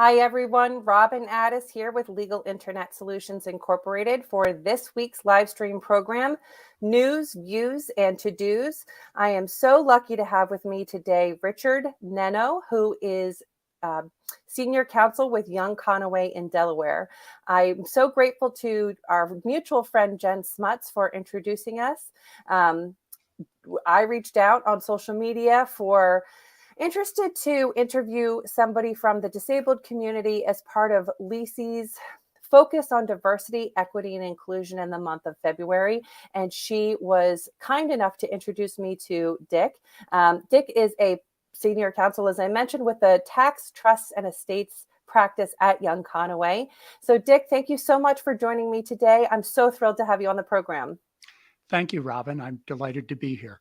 Hi, everyone. Robin Addis here with Legal Internet Solutions Incorporated for this week's live stream program, News, Views, and To-Dos. I am so lucky to have with me today Richard Neno, who is Senior Counsel with Young Conaway in Delaware. I'm so grateful to our mutual friend Jen Smuts for introducing us. I reached out on social media interested to interview somebody from the disabled community as part of LISI's focus on diversity, equity, and inclusion in the month of February. And she was kind enough to introduce me to Dick. Dick is a senior counsel, as I mentioned, with the tax, trusts, and estates practice at Young Conaway. So Dick, thank you so much for joining me today. I'm so thrilled to have you on the program. Thank you, Robin. I'm delighted to be here.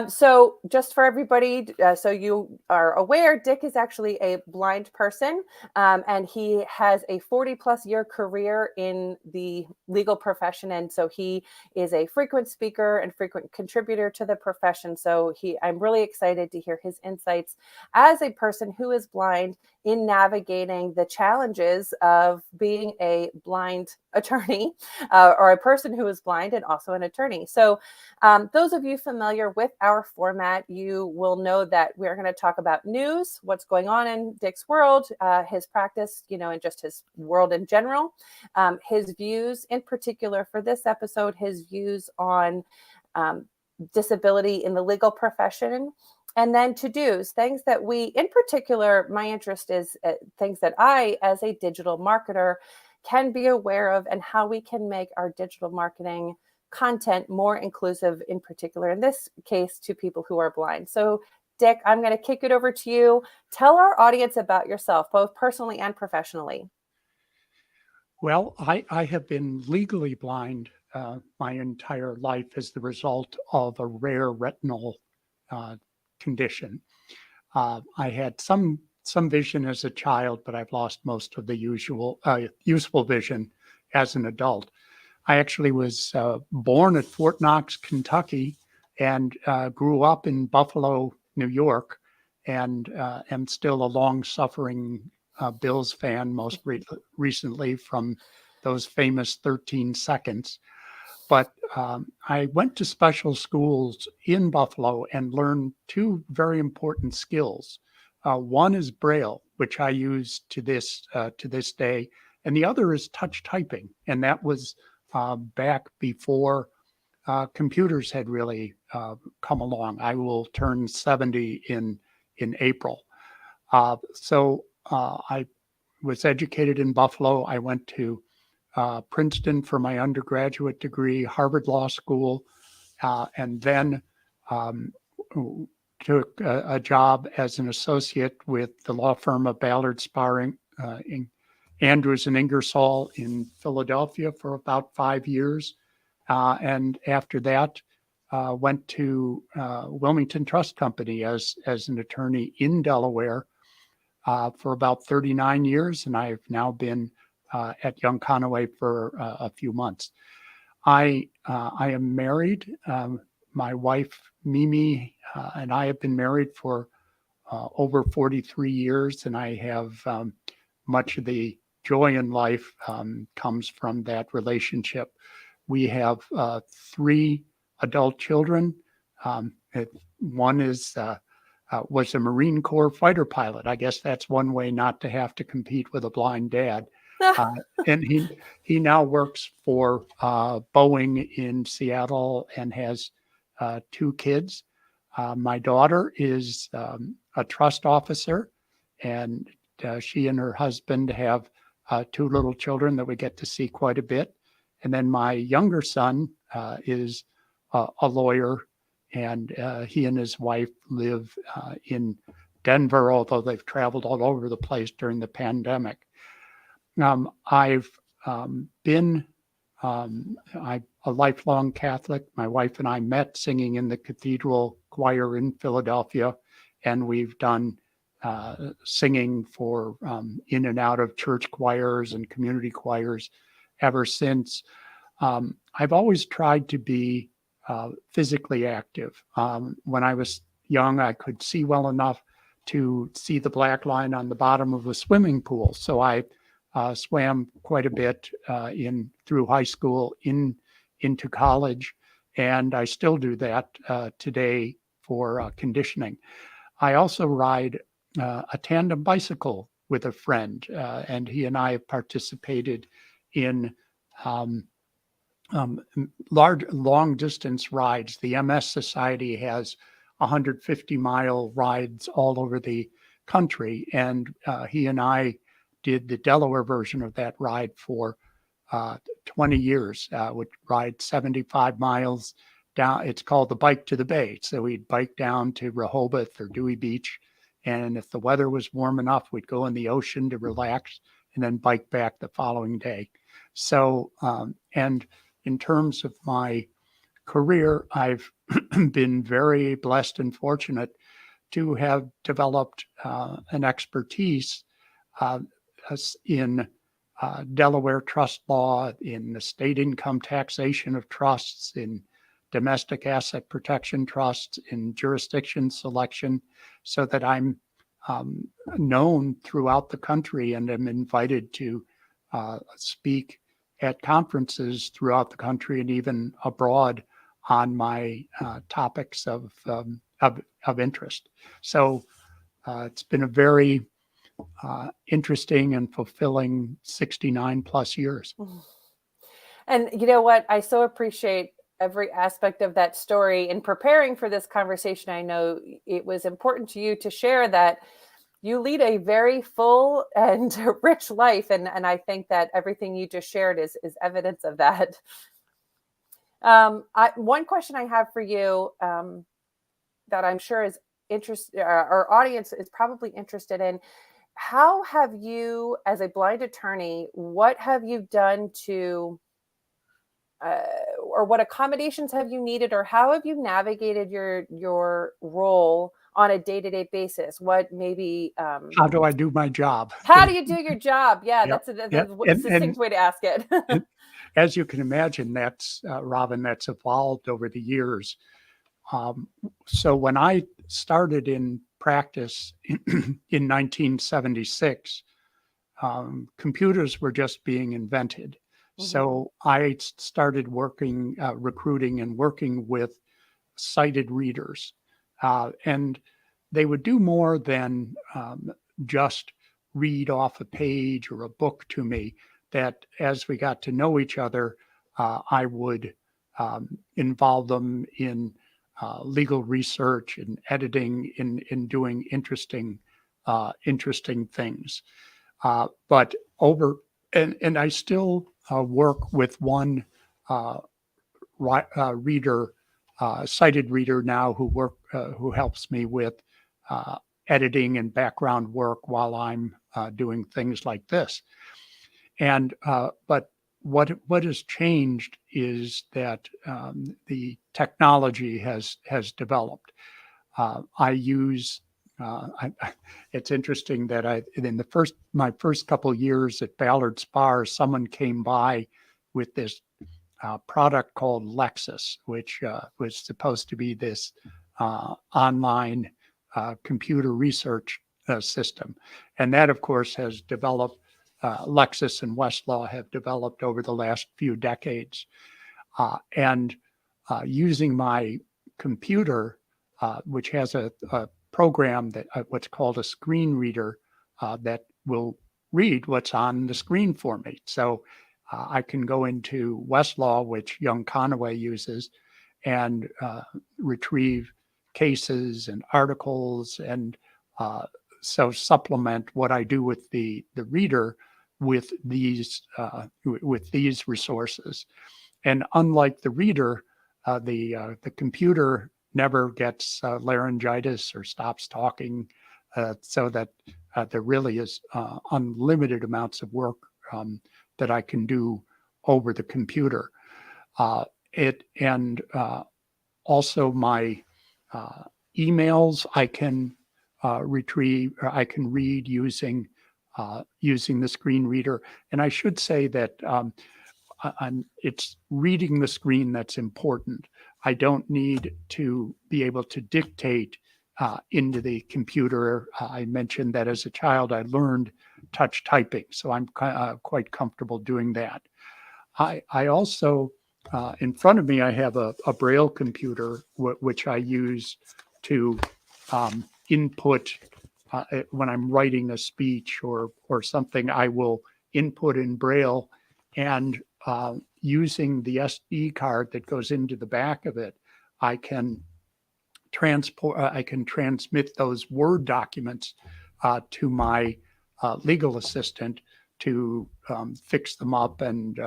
So just for everybody, so you are aware, Dick is actually a blind person, and he has a 40-plus year career in the legal profession. And so he is a frequent speaker and frequent contributor to the profession. So I'm really excited to hear his insights as a person who is blind in navigating the challenges of being a blind attorney or a person who is blind and also an attorney. So those of you familiar with our format, you will know that we're going to talk about news, what's going on in Dick's world, his practice, and just his world in general, his views in particular for this episode, his views on disability in the legal profession, and then to-dos, things that in particular, my interest is things that I, as a digital marketer, can be aware of and how we can make our digital marketing content more inclusive, in particular, in this case, to people who are blind. So, Dick, I'm going to kick it over to you. Tell our audience about yourself, both personally and professionally. Well, I have been legally blind my entire life as the result of a rare retinal condition. I had some vision as a child, but I've lost most of the useful vision as an adult. I actually was born at Fort Knox, Kentucky, and grew up in Buffalo, New York, and am still a long-suffering Bills fan, most recently from those famous 13 seconds. But I went to special schools in Buffalo and learned two very important skills. One is Braille, which I use to this day, and the other is touch typing, and that was back before computers had really come along. I will turn 70 in April. So I was educated in Buffalo. I went to Princeton for my undergraduate degree, Harvard Law School, and then took a job as an associate with the law firm of Ballard Sparring, Andrews and Ingersoll in Philadelphia for about 5 years. And after that, went to Wilmington Trust Company as an attorney in Delaware for about 39 years. And I've now been at Young Conaway for a few months. I am married. My wife, Mimi, and I have been married for over 43 years, and I have much of the joy in life comes from that relationship. We have 3 adult children. One was a Marine Corps fighter pilot. I guess that's one way not to have to compete with a blind dad. And he now works for Boeing in Seattle and has 2 kids. My daughter is a trust officer, and she and her husband have 2 little children that we get to see quite a bit. And then my younger son is a lawyer, and he and his wife live in Denver, although they've traveled all over the place during the pandemic. I've been I'm a lifelong Catholic. My wife and I met singing in the cathedral choir in Philadelphia, and we've done singing for in and out of church choirs and community choirs ever since. I've always tried to be physically active. When I was young, I could see well enough to see the black line on the bottom of a swimming pool. So I swam quite a bit through high school into college, and I still do that today for conditioning. I also ride a tandem bicycle with a friend, and he and I have participated in long distance rides. The MS Society has 150-mile rides all over the country, and he and I did the Delaware version of that ride for 20 years. Would ride 75 miles down. It's called the Bike to the Bay. So we'd bike down to Rehoboth or Dewey Beach, and if the weather was warm enough, we'd go in the ocean to relax and then bike back the following day. So, and in terms of my career, I've been very blessed and fortunate to have developed an expertise in Delaware trust law, in the state income taxation of trusts, in domestic asset protection trusts, in jurisdiction selection, so that I'm known throughout the country and am invited to speak at conferences throughout the country and even abroad on my topics of interest. So it's been a very interesting and fulfilling 69 plus years. And you know what? I so appreciate every aspect of that story. In preparing for this conversation, I know it was important to you to share that you lead a very full and rich life. And I think that everything you just shared is evidence of that. One question I have for you that I'm sure is our audience is probably interested in: how have you, as a blind attorney, what have you done to, or what accommodations have you needed, or how have you navigated your role on a day-to-day basis? What maybe how do I do my job? How do you do your job? Yeah, Yep. that's Yep. a succinct way to ask it. As you can imagine, that's Robin, that's evolved over the years. So when I started in practice in 1976, computers were just being invented. So I started working, recruiting and working with sighted readers. And they would do more than just read off a page or a book to me. That as we got to know each other, I would involve them in legal research and editing, in doing interesting things. But and I still work with one reader, sighted reader now, who helps me with editing and background work while I'm doing things like this. And but what has changed is that the technology has developed. I use. It's interesting that in my first couple years at Ballard Spahr, someone came by with this product called Lexis, which was supposed to be this online computer research system, and that, of course, has developed. Lexis and Westlaw have developed over the last few decades, and using my computer, which has a program that what's called a screen reader that will read what's on the screen for me. So I can go into Westlaw, which Young Conaway uses, and retrieve cases and articles, and so supplement what I do with the reader with these resources. And unlike the reader, the computer never gets laryngitis or stops talking, so that there really is unlimited amounts of work that I can do over the computer. Also my emails I can retrieve, or I can read using the screen reader. And I should say that it's reading the screen that's important. I don't need to be able to dictate into the computer. I mentioned that as a child, I learned touch typing, so I'm quite comfortable doing that. I also, in front of me, I have a Braille computer, which I use to input when I'm writing a speech or something. I will input in Braille, and using the SD card that goes into the back of it, I can I can transmit those Word documents to my legal assistant to fix them up and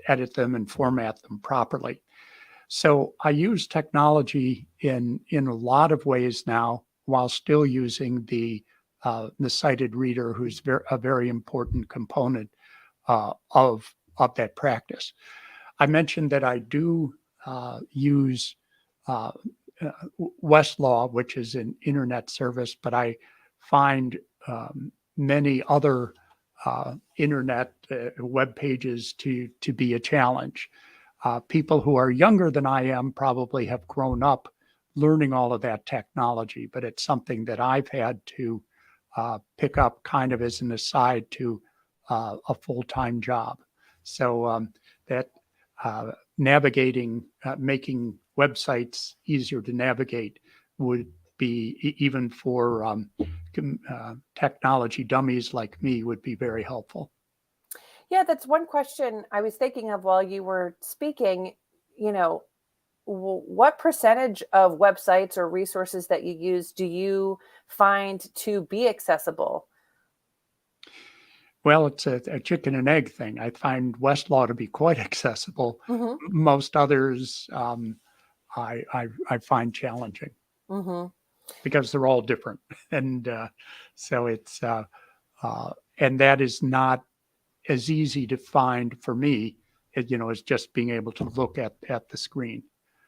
edit them and format them properly. So I use technology in a lot of ways now, while still using the sighted reader, who's a very important component of that practice. I mentioned that I do use uh, Westlaw, which is an internet service, but I find many other internet web pages to be a challenge. People who are younger than I am probably have grown up learning all of that technology, but it's something that I've had to pick up kind of as an aside to a full-time job. So that navigating, making websites easier to navigate would be, even for technology dummies like me, would be very helpful. Yeah, that's one question I was thinking of while you were speaking. You know, what percentage of websites or resources that you use do you find to be accessible? Well, it's a chicken and egg thing. I find Westlaw to be quite accessible. Hmm. Most others I find challenging Hmm. because they're all different, and so it's and that is not as easy to find for me, as just being able to look at the screen.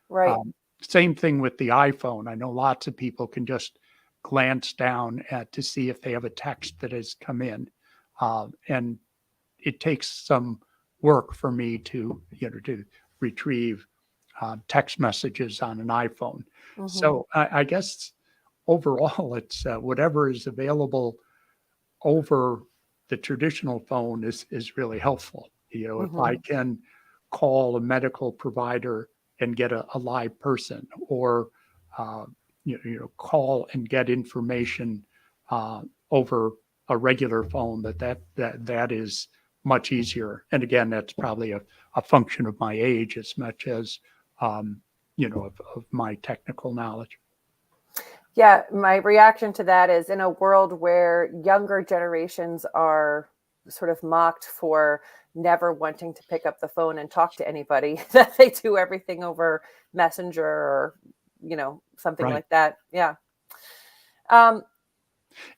Right. Same thing with the iPhone. I know lots of people can just glance down to see if they have a text that has come in, and it takes some work for me to retrieve text messages on an iPhone. Hmm. So I guess overall, it's whatever is available over the traditional phone is really helpful. If Hmm. I can call a medical provider and get a live person, or uh, call and get information over a regular phone, that is much easier. And again, that's probably a function of my age as much as um, of my technical knowledge. Yeah, my reaction to that is, in a world where younger generations are sort of mocked for never wanting to pick up the phone and talk to anybody, that they do everything over Messenger or, something Right. like that. Yeah. Um,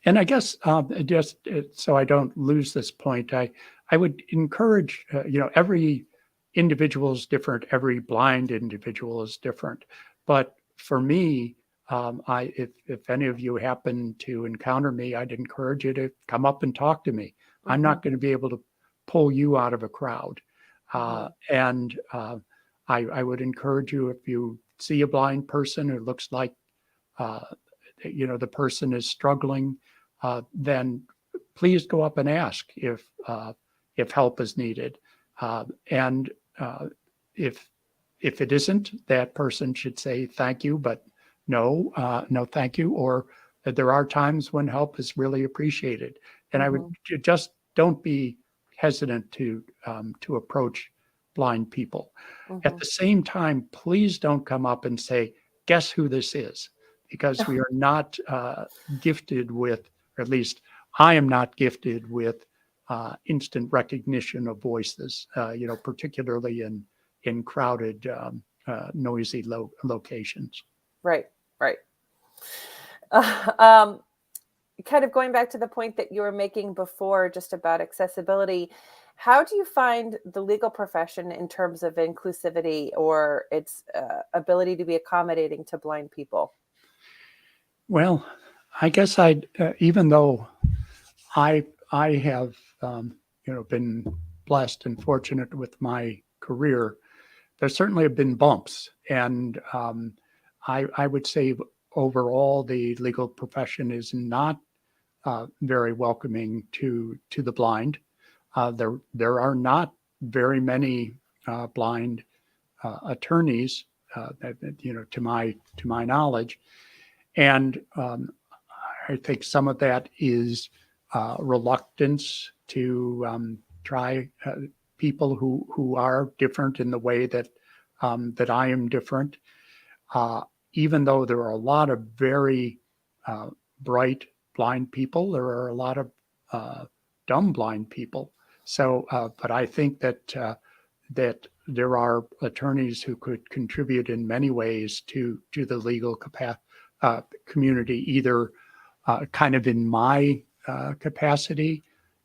And I guess just so I don't lose this point, I would encourage, every individual is different, every blind individual is different. But for me, if any of you happen to encounter me, I'd encourage you to come up and talk to me. I'm mhm, not going to be able to pull you out of a crowd. mhm, And I would encourage you, if you see a blind person who looks like uh, the person is struggling, then please go up and ask if help is needed. And if it isn't, that person should say thank you, but no thank you. Or there are times when help is really appreciated. And I would mhm, just don't be hesitant to approach blind people. At mhm. the same time, please don't come up and say, guess who this is? Because we are not gifted with, or at least I am not gifted with instant recognition of voices, particularly in crowded, noisy locations. Right, right. Um, Kind of going back to the point that you were making before, just about accessibility, how do you find the legal profession in terms of inclusivity or its ability to be accommodating to blind people? Well, I guess even though I have, been blessed and fortunate with my career, there certainly have been bumps, and I would say overall, the legal profession is not very welcoming to the blind. There are not very many blind attorneys, to my knowledge, and I think some of that is reluctance to try people who are different in the way that I am different. Even though there are a lot of very bright blind people, there are a lot of dumb blind people. So, but I think that there are attorneys who could contribute in many ways to the legal community, either kind of in my capacity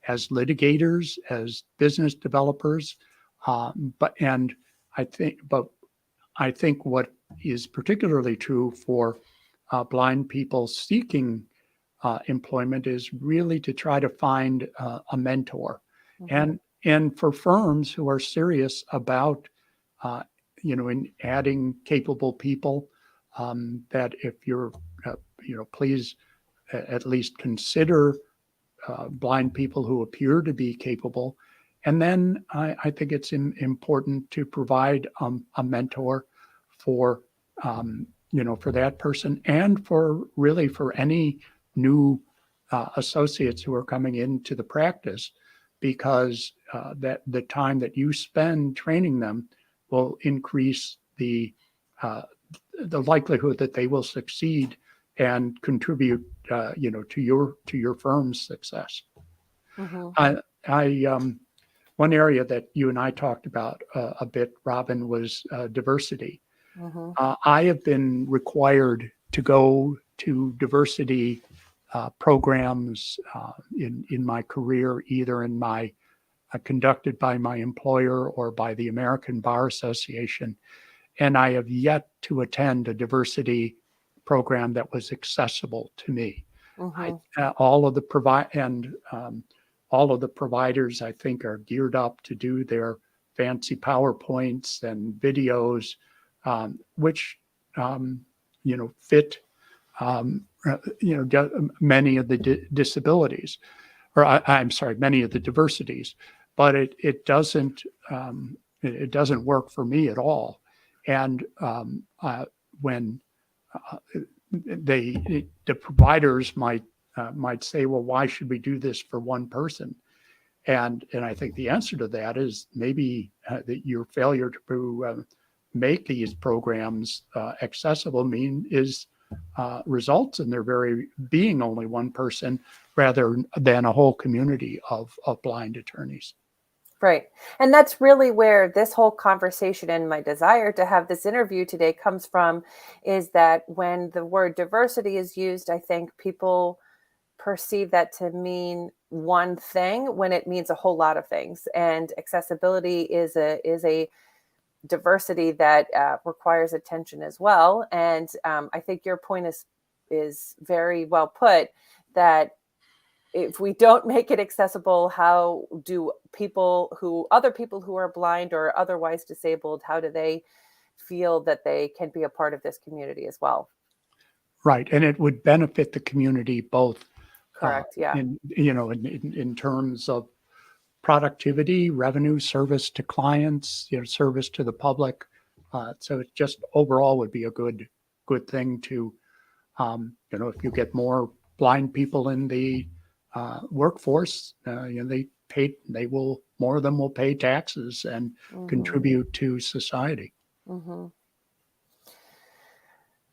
as litigators, as business developers, but I think what is particularly true for blind people seeking employment is really to try to find a mentor, Mhm. and for firms who are serious about in adding capable people, that if you're please at least consider blind people who appear to be capable. And then I think it's important to provide a mentor for for that person, and for any new associates who are coming into the practice, because that the time that you spend training them will increase the likelihood that they will succeed and contribute to your firm's success. Mhm. I one area that you and I talked about a bit, Robin, was diversity. Mhm. I have been required to go to diversity programs in my career, either in my conducted by my employer or by the American Bar Association, and I have yet to attend a diversity program that was accessible to me. Mhm. All of the all of the providers, I think, are geared up to do their fancy PowerPoints and videos, which fit many of the disabilities, or I'm sorry, many of the diversities, but it doesn't work for me at all. And when uh, the providers might say, well, why should we do this for one person? And I think the answer to that is maybe that your failure to make these programs accessible results in there being only one person rather than a whole community of blind attorneys. Right. And that's really where this whole conversation and my desire to have this interview today comes from, is that when the word diversity is used, I think people perceive that to mean one thing when it means a whole lot of things. And accessibility is a diversity that requires attention as well. And I think your point is very well put, that if we don't make it accessible, how do other people who are blind or otherwise disabled, how do they feel that they can be a part of this community as well? Right, and it would benefit the community both Correct. Yeah. in terms of productivity, revenue, service to clients, service to the public. So it just overall would be a good thing to, if you get more blind people in the workforce, more of them will pay taxes and Hmm. contribute to society. Hmm.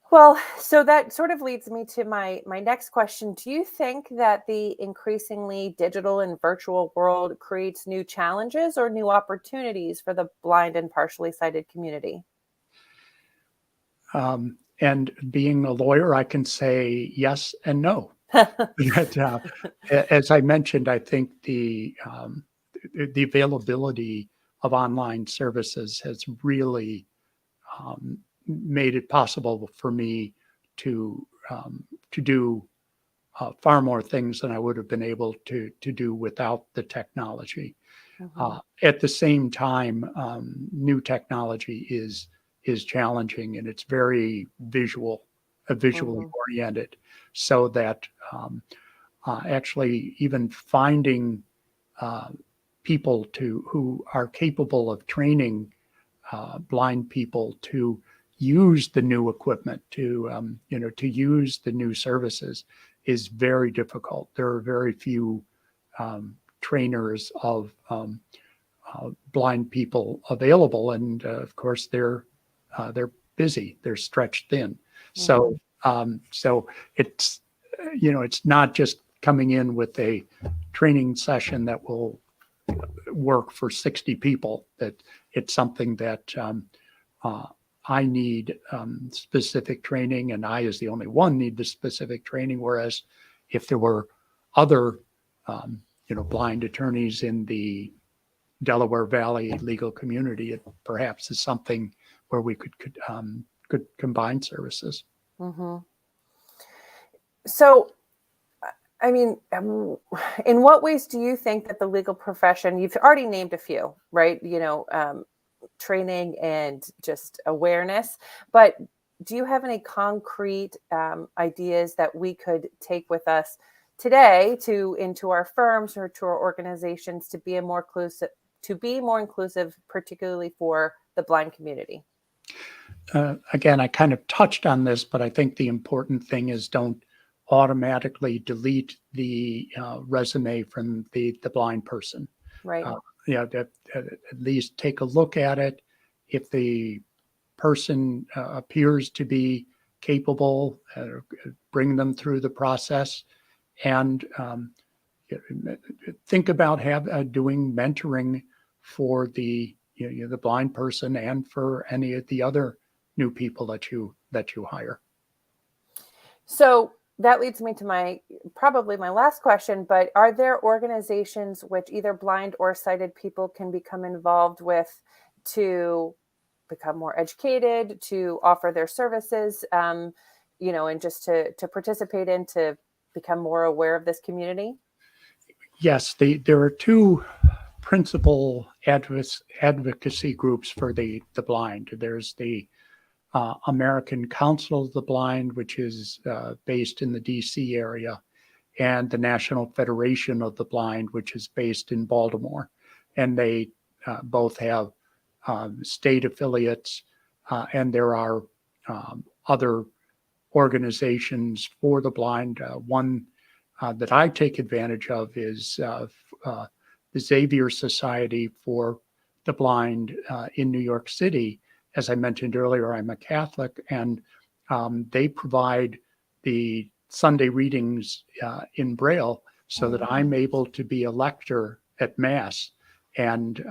Well, so that sort of leads me to my next question. Do you think that the increasingly digital and virtual world creates new challenges or new opportunities for the blind and partially sighted community? And being a lawyer, I can say yes and no. That, as I mentioned, I think the availability of online services has really made it possible for me to do far more things than I would have been able to do without the technology. Hmm. At the same time, new technology is challenging, and it's very visual. visually oriented, so that actually even finding people who are capable of training blind people to use the new equipment, to use the new services is very difficult. There are very few trainers of blind people available, and of course they're busy, they're stretched thin. So it's it's not just coming in with a training session that will work for 60 people. That it's something that I need specific training, and I, as the only one, need the specific training. Whereas if there were other blind attorneys in the Delaware Valley legal community, it perhaps is something where we could combine services. So, I mean, in what ways do you think that the legal profession, you've already named a few, right? Training and just awareness, but do you have any concrete ideas that we could take with us today into our firms or to our organizations to be more inclusive, particularly for the blind community? Again, I kind of touched on this, but I think the important thing is don't automatically delete the resume from the blind person. Right. At least take a look at it. If the person appears to be capable, bring them through the process, and think about doing mentoring for the blind person and for any of the other new people that you hire. So that leads me to probably my last question, but are there organizations which either blind or sighted people can become involved with to become more educated, to offer their services, and just to participate in, to become more aware of this community? Yes, there are two principal advocacy groups for the blind. There's the American Council of the Blind, which is based in the DC area, and the National Federation of the Blind, which is based in Baltimore. And they both have state affiliates, and there are other organizations for the blind. One that I take advantage of is the Xavier Society for the Blind in New York City. As I mentioned earlier, I'm a Catholic, and they provide the Sunday readings in Braille so that I'm able to be a lector at Mass, and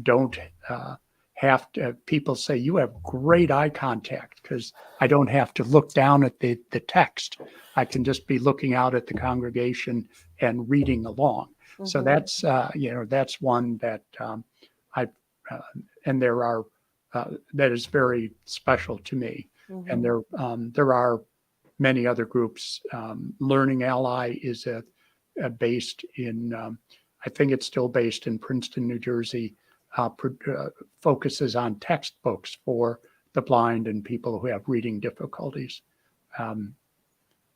don't have to. People say you have great eye contact because I don't have to look down at the text. I can just be looking out at the congregation and reading along. So that's that's one that and there are. That is very special to me. And there are many other groups. Learning Ally is based in, I think it's still based in Princeton, New Jersey, focuses on textbooks for the blind and people who have reading difficulties. There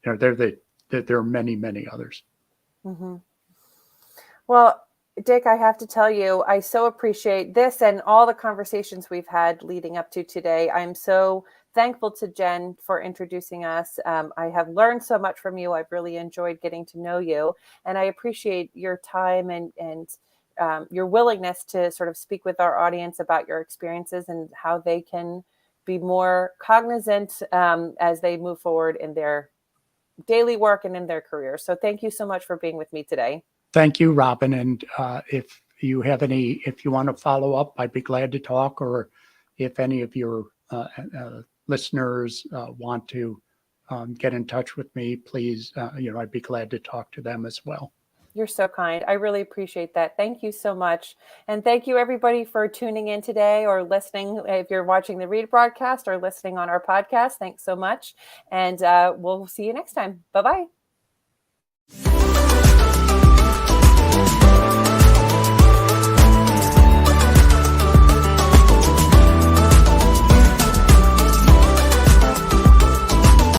are many, many others. Well, Dick, I have to tell you, I so appreciate this and all the conversations we've had leading up to today. I'm so thankful to Jen for introducing us. I have learned so much from you. I've really enjoyed getting to know you, and I appreciate your time and your willingness to sort of speak with our audience about your experiences and how they can be more cognizant as they move forward in their daily work and in their careers. So thank you so much for being with me today. Thank you, Robin. And if you want to follow up, I'd be glad to talk. Or if any of your listeners want to get in touch with me, please, I'd be glad to talk to them as well. You're so kind. I really appreciate that. Thank you so much. And thank you, everybody, for tuning in today or listening. If you're watching the rebroadcast or listening on our podcast, thanks so much. And we'll see you next time. Bye-bye.